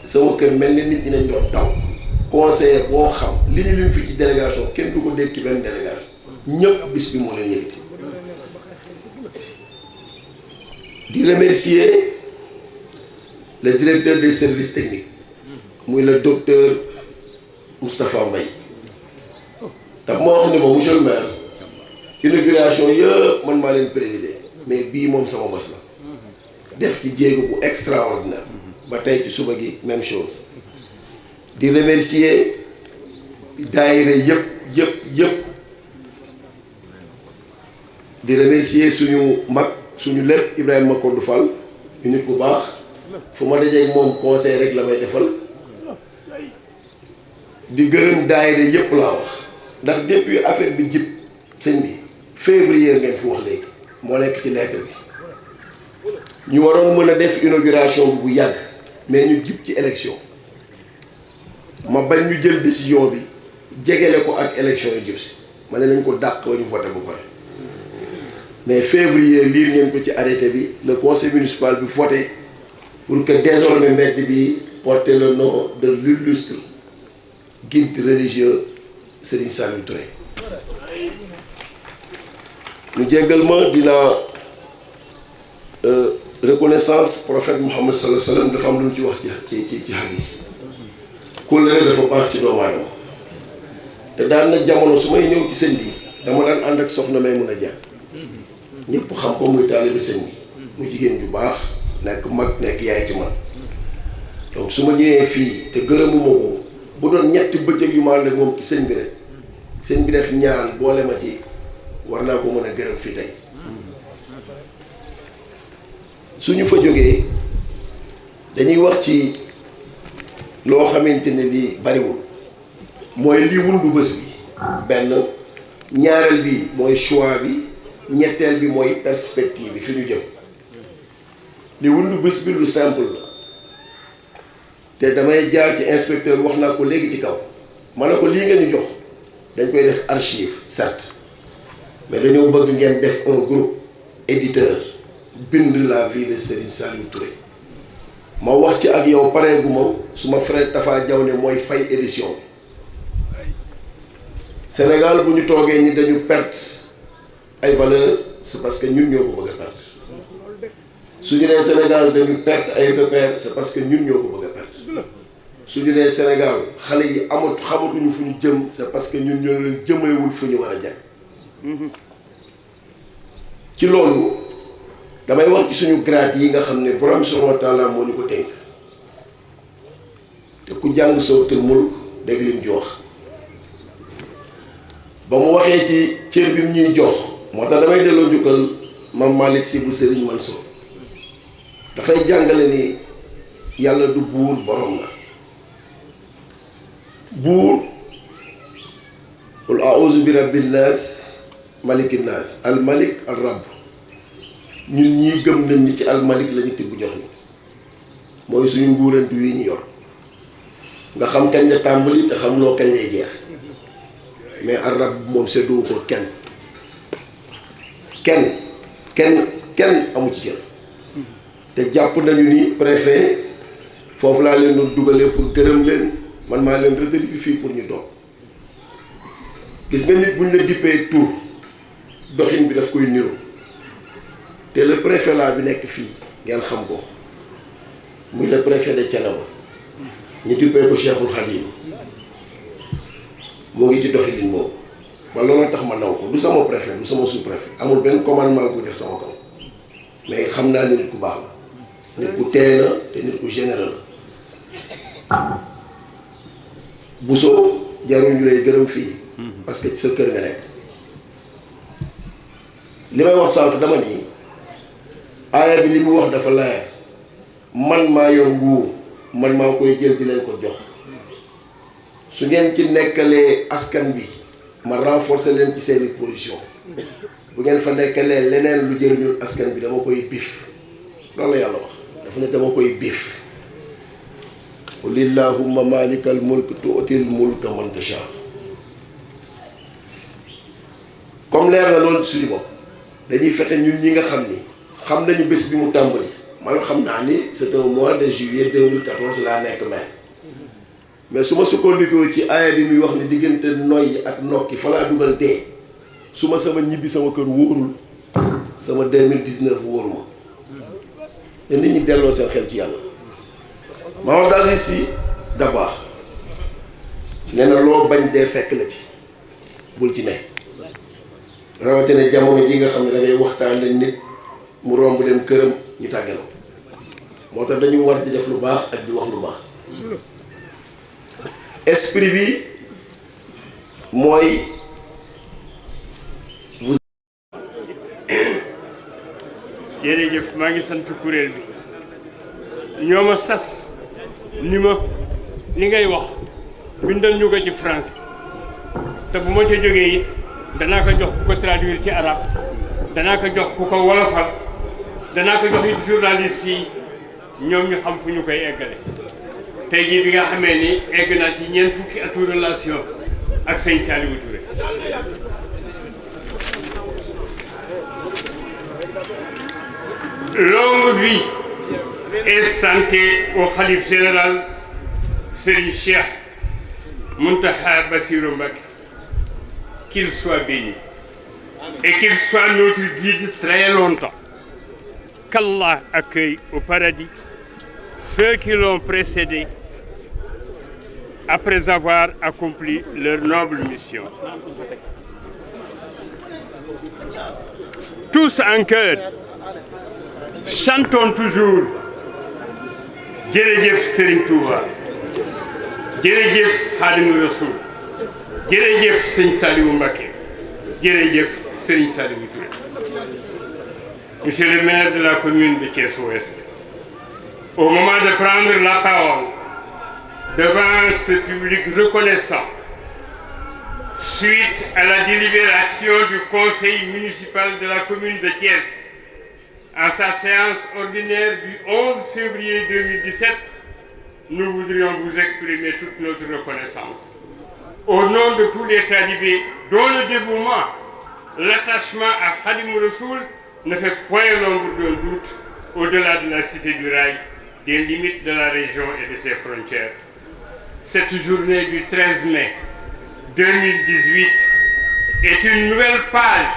sama kër mel ni nit ñi nañ doon taw conseiller boo xam li ñu lim fii ci délégation kenn du ko dégg ci benn délégation ñëpp bis bi moo leen yëkkati di remercier le directeur des services techniques muy le docteur Moustapha Mbaye daf ma wax ni ma monsieur le maire inauguration yëpp man maa leen présider mais bii moom sama bos la def ci jéego bu extraordinaire ba tey ci suba gi même chose di remercier daayira yëpp di remercier suñu mag suñu lépp Ibrahima Kodou Fall ñu nit ku baax fu ma dajeeg moom conseil rek la may defal di gërëm daayira yëpp laa wax ndax depuis affaire bi jib sëñ bi février ngeen fi wax léegi moo nekk ci lettre bi ñu waroon mën a def inauguration bi bu yàgg mais ñu jib ci élection ma bañ ñu jël décision bi jegele ko ak élection yi jëm si ma ne nañ ko dàq ba ñu voté ba pare mais février lire ngeen ko ci arrêté bi le conseil municipal bi voté pour que désormais mbedd bi porte le nom de l'illustre guide religieux Serigne Saliou Touré. ñu jéggal ma dinaa reconnaissance prophète Muhammad sallallahu alayhi wa sallam dafa am lu mu ci wax ci hadis kóllëre dafa baax ci doomu aadama te daan na jamono su may ñëw ci sëñ bi dama daan ànd ak soxna may mun a jaar ñëpp xam ko muy taalibe sëñ bi mu jigéen ju baax nekk mag nekk yaay ci man donc su ma ñëwee fii te gërëmuma ko bu doon ñetti bëccëg yu ma ànd ak moom ci sëñ bi rek sëñ bi def ñaan boole ma ci war naa ko mën a gërëm fii tey suñu fa jógee dañuy wax ci loo xamante ne lii bariwul mooy lii wundu bés bi benn ñaareel bi mooy choix bi ñetteel bi mooy perspective bi fi ñu jëm li wundu bés bi lu simple la te damay jaar ci inspecteur wax naa ko léegi ci kaw ma ne ko lii nga ñu jox dañ koy def archive certes mais dañoo bëgg ngeen def un groupe éditeur bind la vie de Serigne Saliou Touré ma wax ci ak yow pareeguma suma frère Tafa Diaw ne mooy fay édition bi Sénégal bu ñu toogee ñi dañu perte ay valeur c'est parce que ñun ñoo ko bëgg a perte su ñu nee Sénégal dañu perte ay repères c'est parce que ñun ñoo ko bëgg a perte su ñu nee Sénégal xale yi xamatuñu fu ñu jëm c'est parce que ñun ñoo leen jëmeewul fu ñu war a jëm ci loolu damay wax ci suñu grade yi nga xam ne borom subhanahu wa taala moo ñu ko dénk te ku jàng sootul mulk dégg lim ci wax ba mu waxee ci cër bi mu ñuy jox moo tax damay delloo njukkal Mame Malick Sy bu Serigne Mansour dafay jàngale ni yàlla du buur borom la buur qul a'udhu bi rabbin nas malikin nas al malik al rabb ñun ñii gëm nañ ni ci al malik la ñu tibb jox ni mooy suñu nguurantu yi ñu yor nga xam kañ la tàmbali te xam loo kañ lay jeex mais al rabb moom seddoo ko kenn amu ci cër te jàpp nañu ni préfet foofu laa leen doon dugalee pour gërëm leen man maa leen retenir fii pour ñu toog gis nga nit buñ la dippee tur doxin bi daf koy niro te le préfet laa bi nekk fii ngeen xam ko muy le préfet de Thiénaba ñu dippee ko Cheikhul Khadim moo ngi ci doxalin boobu man loolu tax ma naw ko du sama préfet du sama sous-préfet amul benn commandement bu def sama kaw mais xam naa ne nit ku baax la nit ku teey la te nit ku généreux la Bousso jarul ñu lay gërëm fii parce que ci sa kër nga nekk li may wax sànq dama ni aaya bi li mu wax dafa leer man maa yor nguur man maa koy jël di leen ko jox su ngeen ci nekkalee askan bi ma renforcer leen ci seeni position bu ngeen fa nekkalee leneen lu jëriñul askan bi dama koy bif loolu la yàlla wax dafa ne dama koy bif qul illahumma malikal mulk tu'til mulka man tasha comme leer na loolu suñu bopp dañuy fexe ñun ñi nga xam ni xam nañu bés bi mu tàmbali man xam naa ni c'est un mois de juillet 2014 laa nekk maire mais su ma sukkandikoo ci aaya bi muy wax ni diggante noyyi ak nokki fa laa dugal dee su ma sama ñibbi sama kër wóorul sama 2019 wóoruma te nit ñi delloo seen xel ci yàlla Mamadou Aziz Sy Dabakh nee na loo bañ dee fekk la ci bul ci ne rawatina jamono ji nga xam ne da ngay waxtaane nit mu romb dem këram ñu tàggaloo moo tax dañu war di def lu baax ak di wax lu baax esprit bi mooy vous. jërëjëf maa ngi sant kuréel bi ñoo ma sas ni ma li ngay wax bindal ñu ko ci français te bu ma ca jógee it danaa ko jox ku ko traduire ci arabe danaa ko jox ku ko wolofal danaa ko jox it journaliste yi ñoom ñu xam fu ñu koy eggale tey jii bi nga xamee ni egg naa ci ñeent fukki atu relation ak sëñ Saliou Touré longue vie et santé au khalife général Serigne Cheikh Mountakha Bassirou Mbacké, qu'il soit béni et qu'il soit notre guide très longtemps. Qu'Allah accueille au paradis ceux qui l'ont précédé après avoir accompli leur noble mission. Tous en chœur, chantons toujours jërëjëf Serigne Touba, jërëjëf Khadimou Rassoul, jërëjëf Serigne Saliou Mbacké, jërëjëf Serigne Saliou Touré. Monsieur le maire de la commune de Thiès-Ouest, au moment de prendre la parole devant ce public reconnaissant, suite à la délibération du conseil municipal de la commune de Thiès, à sa séance ordinaire du 11 février 2017, nous voudrions vous exprimer toute notre reconnaissance. Au nom de tous les talibés dont le dévouement, l'attachement à Khadimou Rassoul ne fait point l'ombre d'un doute au-delà de la cité du Rail, des limites de la région et de ses frontières. Cette journée du 13 mai 2018 est une nouvelle page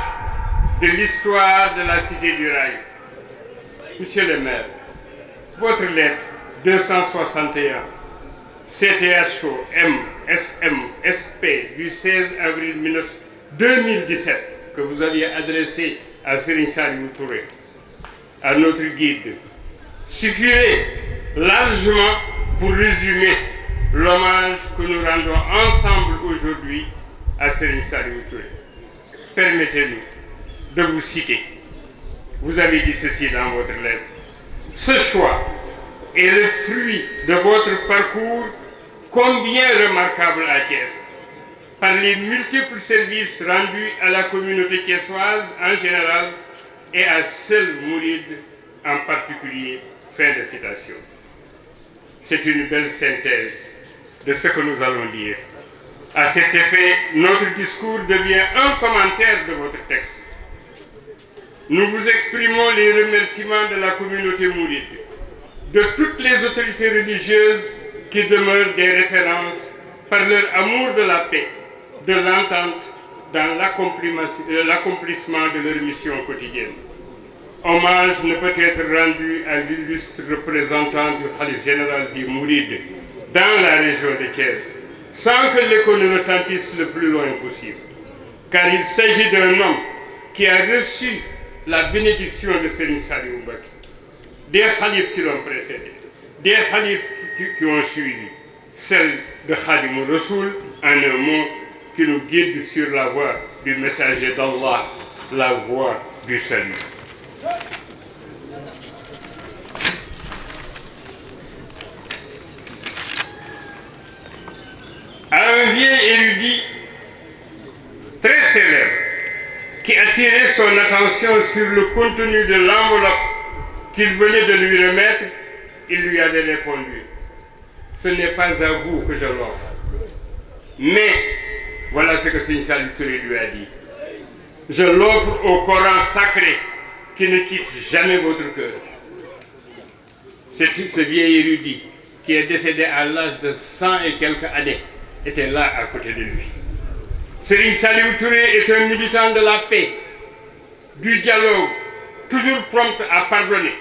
de l'histoire de la cité du Rail. Monsieur le maire, votre lettre 261 CTHO MSM SP du 16 avril 2017 que vous aviez adressée à Serigne Saliou Touré, à notre guide, suffirait largement pour résumer l'hommage que nous rendons ensemble aujourd'hui à Serigne Saliou Touré. Permettez-nous de vous citer. Vous avez dit ceci dans votre lettre. Ce choix est le fruit de votre parcours combien remarquable à Thiès, par les multiples services rendus à la communauté thiessoise en général et à Seul Mouride en particulier. Fin de citation. C'est une belle synthèse de ce que nous allons dire. À cet effet, notre discours devient un commentaire de votre texte. Nous vous exprimons les remerciements de la communauté mouride, de toutes les autorités religieuses qui demeurent des références par leur amour de la paix, de l'entente dans l'accomplissement de leur mission quotidienne. Hommage ne peut être rendu à l'illustre représentant du khalife général des Mourides dans la région de Thiès, sans que l'écho ne retentisse le plus loin possible. Car il s'agit d'un homme qui a reçu la bénédiction de Serigne Saliou Mbacké, des khalifes qui l'ont précédé, des khalifes qui ont suivi, celle de Khadimou Rassoul, en un mot, qui nous guide sur la voie du messager d'Allah, la voie du salut. Un vieil érudit très célèbre qui attirait son attention sur le contenu de l'enveloppe qu'il venait de lui remettre, il lui avait répondu: ce n'est pas à vous que je l'offre, mais voilà ce que Serigne Saliou Touré lui a dit: je l'offre au Coran sacré qui ne quitte jamais votre cœur. C'est ce vieil érudit qui est décédé à l'âge de 100 et quelques années était là à côté de lui. Serigne Saliou Touré est un militant de la paix, du dialogue, toujours prompt à pardonner,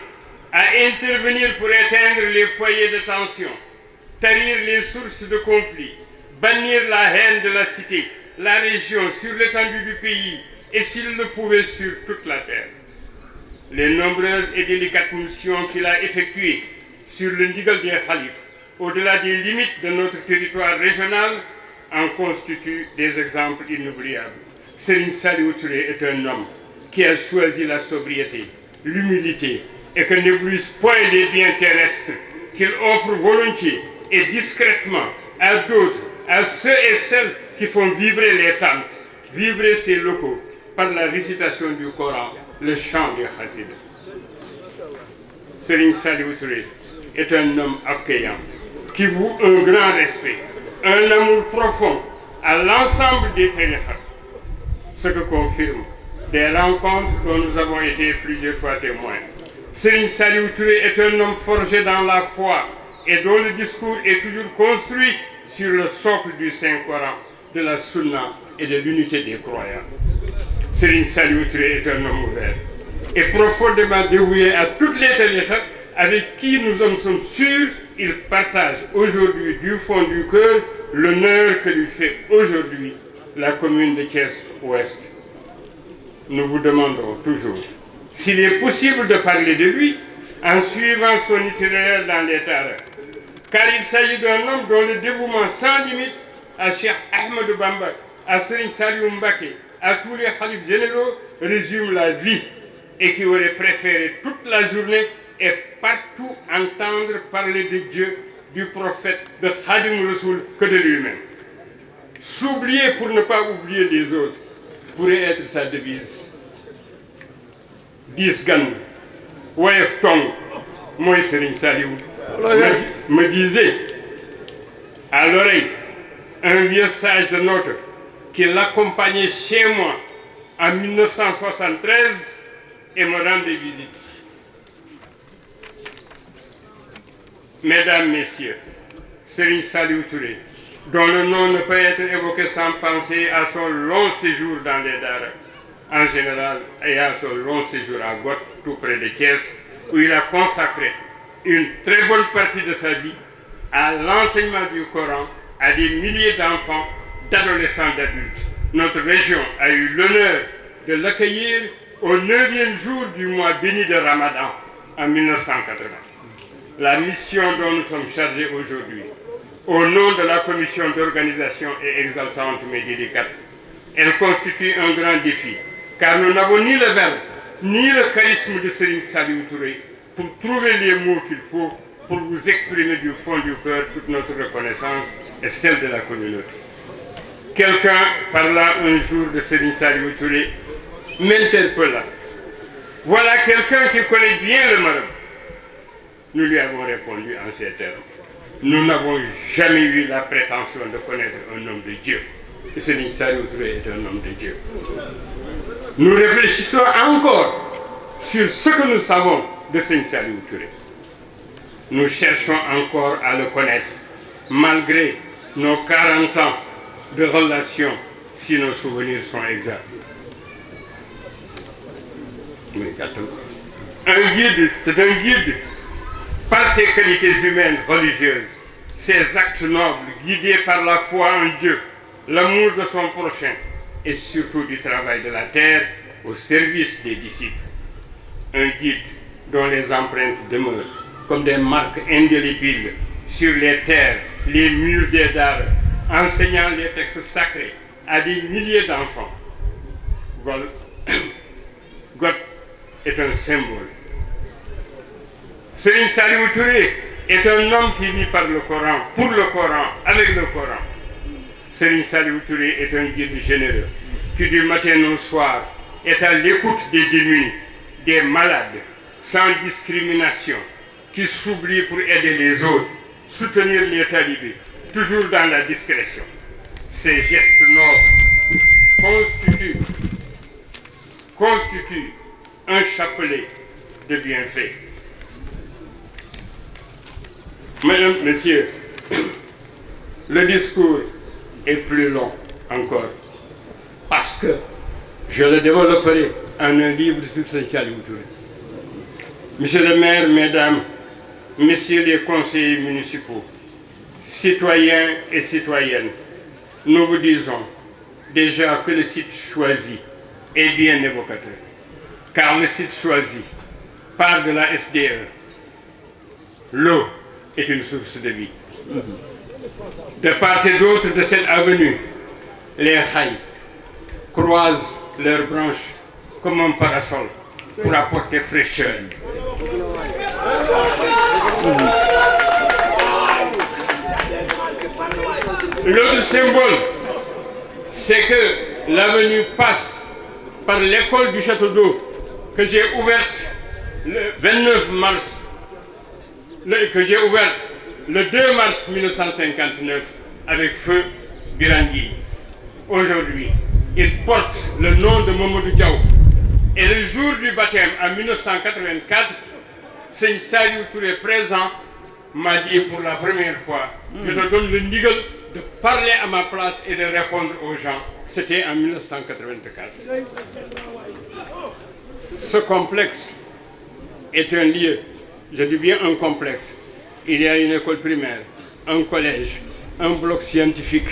à intervenir pour éteindre les foyers de tension, tarir les sources de conflit, bannir la haine de la cité, la région, sur l'étendue du pays et s'il le pouvait sur toute la terre. Les nombreuses et délicates missions qu'il a effectuées sur le ndigal des khalifes, au-delà des limites de notre territoire régional, en constituent des exemples inoubliables. Serigne Saliou Touré est un homme qui a choisi la sobriété, l'humilité et que n'éblouissent point les biens terrestres qu'il offre volontiers et discrètement à d'autres, à ceux et celles qui font vibrer les tentes, vibrer ces locaux par la récitation du Coran, le chant des khassides. Serigne Saliou Touré est un homme accueillant qui voue un grand respect, un amour profond à l'ensemble des tariqas, ce que confirment des rencontres dont nous avons été plusieurs fois témoins. Serigne Saliou Touré est un homme forgé dans la foi et dont le discours est toujours construit sur le socle du Saint-Coran, de la Sunna et de l'unité des croyants. Serigne Saliou Touré est un homme ouvert et profondément dévoué à toutes les tariqas avec qui nous en sommes sûrs. Il partage aujourd'hui du fond du cœur l'honneur que lui fait aujourd'hui la commune de Thiès-Ouest. Nous vous demandons toujours s'il est possible de parler de lui en suivant son itinéraire dans les Tara, car il s'agit d'un homme dont le dévouement sans limite à Cheikh Ahmadou Bamba, à Serigne Saliou Mbacké, à tous les khalifes généraux résume la vie et qui aurait préféré toute la journée et partout entendre parler de Dieu, du prophète, de Khadim Rassoul que de lui-même. S'oublier pour ne pas oublier les autres pourrait être sa devise. Dis gan, woyof tong, mooy Serigne Saliou me disait à l'oreille un vieux sage de Noto qui l'accompagnait chez moi en 1973 et me rendait visite. Mesdames, Messieurs, Serigne Saliou Touré, dont le nom ne peut être évoqué sans penser à son long séjour dans les Daara en général et à son long séjour à Got, tout près de Thiès, où il a consacré une très bonne partie de sa vie à l'enseignement du Coran à des milliers d'enfants, d'adolescents, d'adultes. Notre région a eu l'honneur de l'accueillir au 9e jour du mois béni de Ramadan en 1980. La mission dont nous sommes chargés aujourd'hui, au nom de la commission d'organisation et exaltante mais délicate, elle constitue un grand défi, car nous n'avons ni le verbe, ni le charisme de Serigne Saliou Touré pour trouver les mots qu'il faut pour vous exprimer du fond du cœur toute notre reconnaissance et celle de la communauté. Quelqu'un parla un jour de Serigne Saliou Touré m'interpella. Voilà quelqu'un qui connaît bien le marabout. Nous lui avons répondu en ces termes. Nous n'avons jamais eu la prétention de connaître un homme de Dieu. Et Serigne Saliou Touré est un homme de Dieu. Nous réfléchissons encore sur ce que nous savons de Serigne Saliou Touré. Nous cherchons encore à le connaître, malgré nos 40 ans de relation, si nos souvenirs sont exacts. Un guide, c'est un guide. Par ses qualités humaines, religieuses, ses actes nobles, guidés par la foi en Dieu, l'amour de son prochain et surtout du travail de la terre au service des disciples. Un guide dont les empreintes demeurent comme des marques indélébiles sur les terres, les murs des Daara, enseignant les textes sacrés à des milliers d'enfants. God est un symbole. Serigne Saliou Touré est un homme qui vit par le Coran, pour le Coran, avec le Coran. Serigne Saliou Touré est un guide généreux qui du matin au soir est à l'écoute des démunis, des malades, sans discrimination, qui s'oublie pour aider les autres, soutenir les talibés, toujours dans la discrétion. Ces gestes nobles constituent un chapelet de bienfaits. Mesdames, Messieurs, le discours est plus long encore parce que je le développerai en un livre sur Serigne Saliou Touré. Monsieur le maire, Mesdames, Messieurs les conseillers municipaux, citoyens et citoyennes, nous vous disons déjà que le site choisi est bien évocateur, car le site choisi part de la SDE. L'eau est une source de vie. De part et d'autre de cette avenue, les Khaïs croisent leurs branches comme un parasol pour apporter fraîcheur. L'autre symbole, c'est que l'avenue passe par l'école du château d'eau que j'ai ouverte le 29 mars, que j'ai ouverte le 2 mars 1959 avec feu Birangui. Aujourd'hui, il porte le nom de Mamadou Diaw. Et le jour du baptême en 1984, Seigne Saliou Touré présent m'a dit pour la première fois, je te donne le ndigal de parler à ma place et de répondre aux gens. C'était en 1984. Ce complexe est un lieu, je dis bien un complexe. Il y a une école primaire, un collège, un bloc scientifique.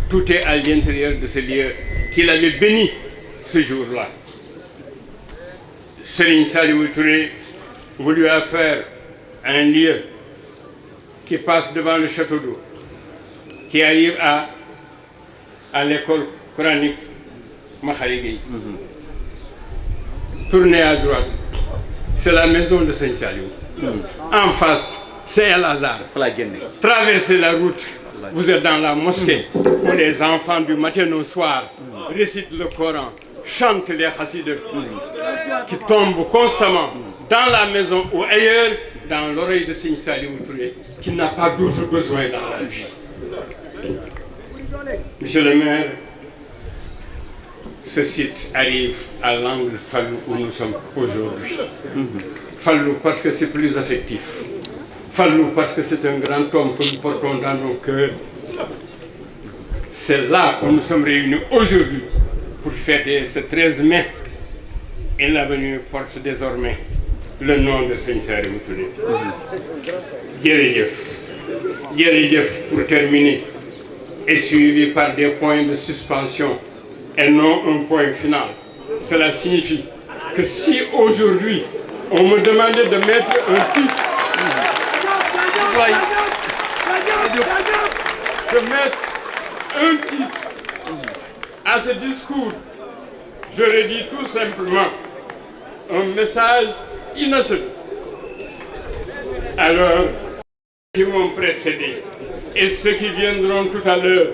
Tout est à l'intérieur de ce lieu qu'il avait béni ce jour-là. Serigne Saliou Touré voulut faire un lieu qui passe devant le château d'eau, qui arrive à l'école coranique Makhari Gueye. Tournez à droite, c'est la maison de Seigne Saliou. En face, c'est El Hazar. Traversez la route, vous êtes dans la mosquée où les enfants du matin au soir récitent le Coran, chantent les chassides qui tombent constamment dans la maison ou ailleurs dans l'oreille de Seigne Saliou Touré qui n'a pas d'autre besoin dans la vie. Monsieur le maire, ce site arrive à l'angle Fallou où nous sommes aujourd'hui. Fallou parce que c'est plus affectif. Fallou parce que c'est un grand homme que nous portons dans nos cœurs. C'est là où nous sommes réunis aujourd'hui pour fêter ce 13 mai. Et l'avenue porte désormais le nom de Seigne Saliou Touré. Djerejef. Djerejef pour terminer est suivi par des points de suspension et non un point final. Cela signifie que si aujourd'hui on me demandait de mettre un titre, de mettre un titre à ce discours, j'aurais dit tout simplement un message inachevé. Alors, ceux qui m'ont précédé et ceux qui viendront tout à l'heure,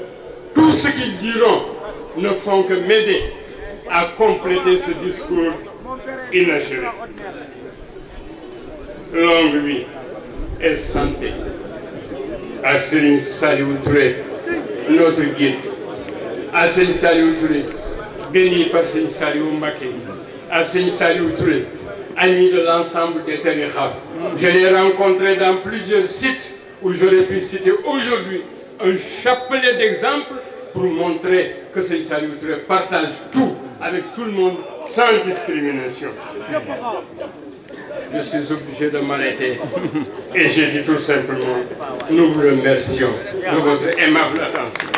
tout ce qu'ils diront ne font que m'aider à compléter ce discours inachevé. Longue vie et santé à Serigne Saliou Touré, notre guide, à Serigne Saliou Touré, béni par Serigne Saliou Mbacké, à Serigne Saliou Touré, ami de l'ensemble des tariqa. Je l'ai rencontré dans plusieurs sites où j'aurais pu citer aujourd'hui un chapelet d'exemples pour montrer que Serigne Saliou Touré partage tout avec tout le monde sans discrimination. Je suis obligé de m'arrêter et j'ai dit tout simplement, nous vous remercions de votre aimable attention.